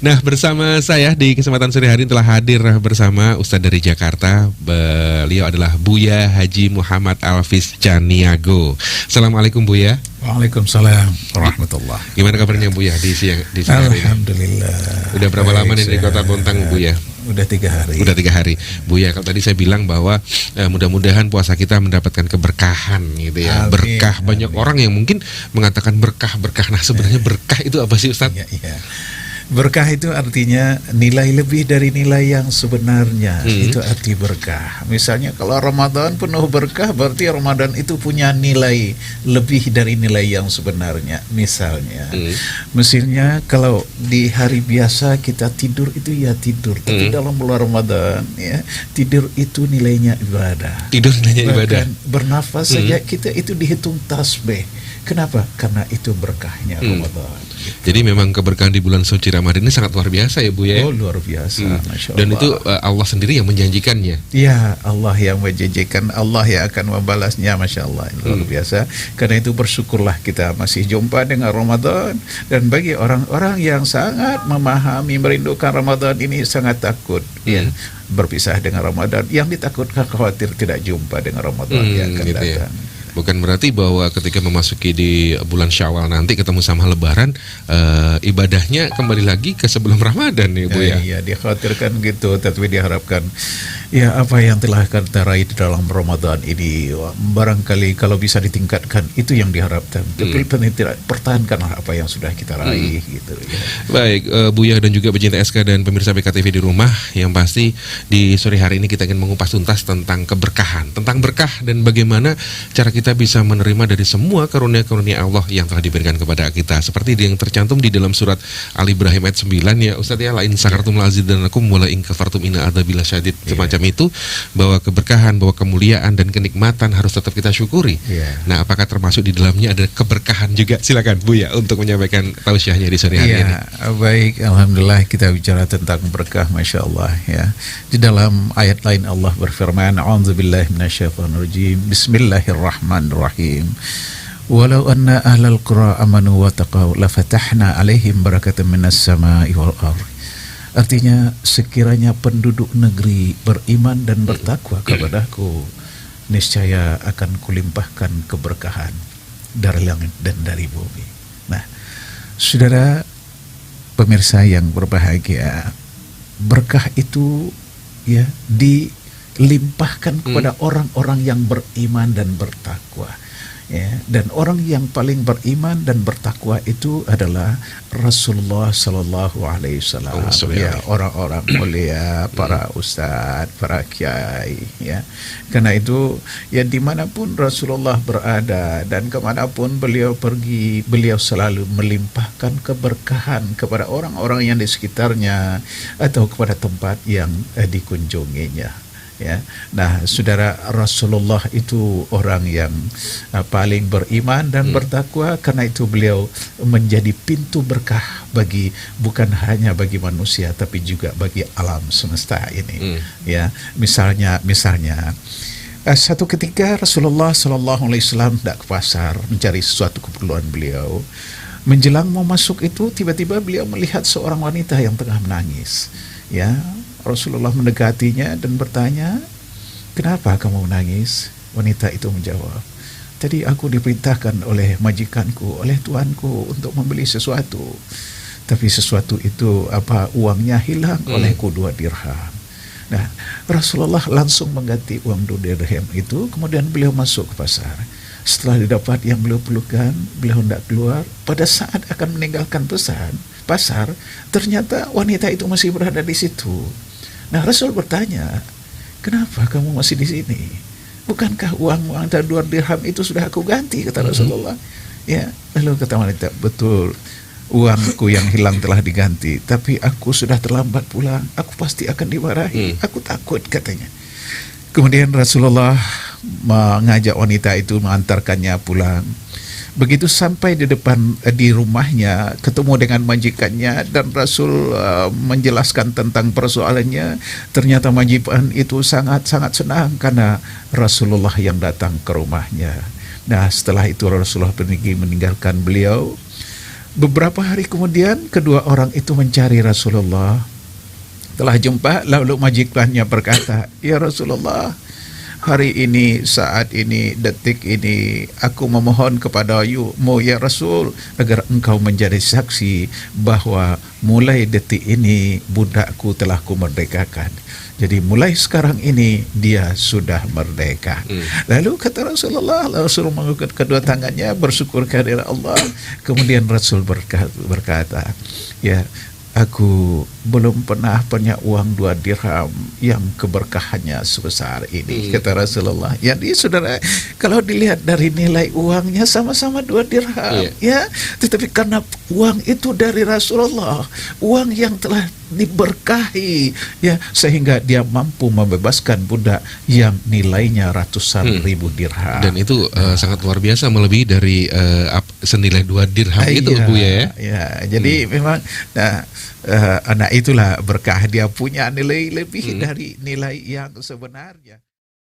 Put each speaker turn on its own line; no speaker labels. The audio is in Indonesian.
Nah, bersama saya di kesempatan sore hari telah hadir bersama Ustadz dari Jakarta. Beliau adalah Buya Haji Muhammad Alfiz Caniago. Assalamualaikum Buya.
Waalaikumsalam warahmatullahi.
Gimana kabarnya Buya di siang hari ini?
Alhamdulillah.
Udah berapa lama nih di Kota Bontang Buya?
Udah 3 hari.
Udah 3 hari. Buya, kalau tadi saya bilang bahwa mudah-mudahan puasa kita mendapatkan keberkahan gitu ya.
Amin,
berkah. Banyak orang yang mungkin mengatakan berkah. Nah, sebenarnya berkah itu apa sih Ustadz?
Iya. Berkah itu artinya nilai lebih dari nilai yang sebenarnya. Itu arti berkah. Misalnya kalau Ramadan penuh berkah, berarti Ramadan itu punya nilai lebih dari nilai yang sebenarnya. Misalnya kalau di hari biasa kita tidur itu ya tidur, tapi dalam bulan Ramadan ya tidur itu nilainya ibadah.
Tidur nilainya ibadah.
Bernafas saja kita itu dihitung tasbih. Kenapa? Karena itu berkahnya Ramadan. Gitu.
Jadi memang keberkahan di bulan suci Ramadan ini sangat luar biasa ya Bu ya.
Oh, luar biasa, Masya Allah.
Dan itu Allah sendiri yang menjanjikannya.
Ya, Allah yang menjanjikan, Allah yang akan membalasnya, Masya Allah, luar biasa. Karena itu bersyukurlah kita masih jumpa dengan Ramadan. Dan bagi orang-orang yang sangat memahami, merindukan Ramadan ini sangat takut ya berpisah dengan Ramadan. Yang ditakutkan khawatir tidak jumpa dengan Ramadan yang akan
gitu
datang.
Ya. Bukan berarti bahwa ketika memasuki di bulan Syawal nanti ketemu sama Lebaran, ibadahnya kembali lagi ke sebelum Ramadan ya Bu ya.
Iya, dikhawatirkan gitu, tapi diharapkan ya apa yang telah kita raih di dalam Ramadan ini barangkali kalau bisa ditingkatkan itu yang diharapkan. Tapi tidak pertahankanlah apa yang sudah kita raih gitu ya.
Baik, Buya dan juga pecinta SK dan pemirsa BKTV di rumah, yang pasti di sore hari ini kita ingin mengupas tuntas tentang keberkahan, tentang berkah dan bagaimana cara kita bisa menerima dari semua karunia-karunia Allah yang telah diberikan kepada kita. Seperti yang tercantum di dalam surat Al-Ibrahim ayat 9 ya Ustadz ya, lain sakartum lazidanakum wala in kafartum inna adzabillahi syadid, semacam itu, bahwa keberkahan, bahwa kemuliaan dan kenikmatan harus tetap kita syukuri. Nah, apakah termasuk di dalamnya ada keberkahan juga? Silakan Bu ya untuk menyampaikan tausiahnya di sore hari ini.
Baik, alhamdulillah kita bicara tentang berkah, Masya Allah ya. Di dalam ayat lain Allah berfirman, a'udzubillahi minasyaitonirrajim, bismillahirrahmanirrahim. Walau anna ahlal qura amanu wa taqaw lafatahna alaihim barakatan minas sama'i wal ardh. Artinya sekiranya penduduk negeri beriman dan bertakwa kepadaku, niscaya akan kulimpahkan keberkahan dari langit dan dari bumi. Nah, saudara pemirsa yang berbahagia, berkah itu ya dilimpahkan kepada orang-orang yang beriman dan bertakwa. Ya, dan orang yang paling beriman dan bertakwa itu adalah Rasulullah Sallallahu Alaihi Wasallam. Ya, orang-orang mulia, para ustadz, para kiai. Ya, karena itu ya dimanapun Rasulullah berada dan kemanapun beliau pergi, beliau selalu melimpahkan keberkahan kepada orang-orang yang di sekitarnya atau kepada tempat yang dikunjunginya. Ya, nah saudara, Rasulullah itu orang yang paling beriman dan bertakwa, karena itu beliau menjadi pintu berkah bagi, bukan hanya bagi manusia tapi juga bagi alam semesta ini. Ya, misalnya satu ketika Rasulullah Sallallahu Alaihi Wasallam hendak ke pasar mencari sesuatu keperluan beliau. Menjelang mau masuk itu tiba-tiba beliau melihat seorang wanita yang tengah menangis. Ya, Rasulullah mendekatinya dan bertanya, "Kenapa kamu menangis?" Wanita itu menjawab, "Tadi aku diperintahkan oleh majikanku, oleh tuanku untuk membeli sesuatu. Tapi sesuatu itu uangnya hilang olehku 2 dirham." Nah, Rasulullah langsung mengganti uang 2 dirham itu, kemudian beliau masuk ke pasar. Setelah didapat yang beliau perlukan, beliau hendak keluar. Pada saat akan meninggalkan pasar, ternyata wanita itu masih berada di situ. Nah, Rasul bertanya, "Kenapa kamu masih di sini? Bukankah uang antara 2 dirham itu sudah aku ganti?" kata Rasulullah. Ya, lalu kata wanita, "Betul, uangku yang hilang telah diganti, tapi aku sudah terlambat pulang. Aku pasti akan dimarahi. Aku takut," katanya. Kemudian Rasulullah mengajak wanita itu mengantarkannya pulang. Begitu sampai di rumahnya, ketemu dengan majikannya dan Rasul menjelaskan tentang persoalannya. Ternyata majikan itu sangat-sangat senang karena Rasulullah yang datang ke rumahnya. Nah, setelah itu Rasulullah pergi meninggalkan beliau. Beberapa hari kemudian kedua orang itu mencari Rasulullah. Telah jumpa, lalu majikannya berkata, "Ya Rasulullah, hari ini, saat ini, detik ini, aku memohon kepadamu ya Rasul, agar engkau menjadi saksi bahwa mulai detik ini budakku telah kumerdekakan. Jadi mulai sekarang ini dia sudah merdeka." Lalu kata Rasulullah, Rasul mengangkat kedua tangannya bersyukur kehadirat Allah. Kemudian Rasul berkata, "Ya, aku belum pernah punya uang 2 dirham yang keberkahannya sebesar ini," kata Rasulullah. Jadi saudara, kalau dilihat dari nilai uangnya sama-sama 2 dirham, ya, tetapi karena uang itu dari Rasulullah, uang yang telah diberkahi, ya, sehingga dia mampu membebaskan budak yang nilainya ratusan ribu dirham.
Dan itu sangat luar biasa, melebihi dari senilai 2 dirham itu, Bu ya.
Ya, jadi memang anak itulah berkah, dia punya nilai lebih dari nilai yang sebenarnya.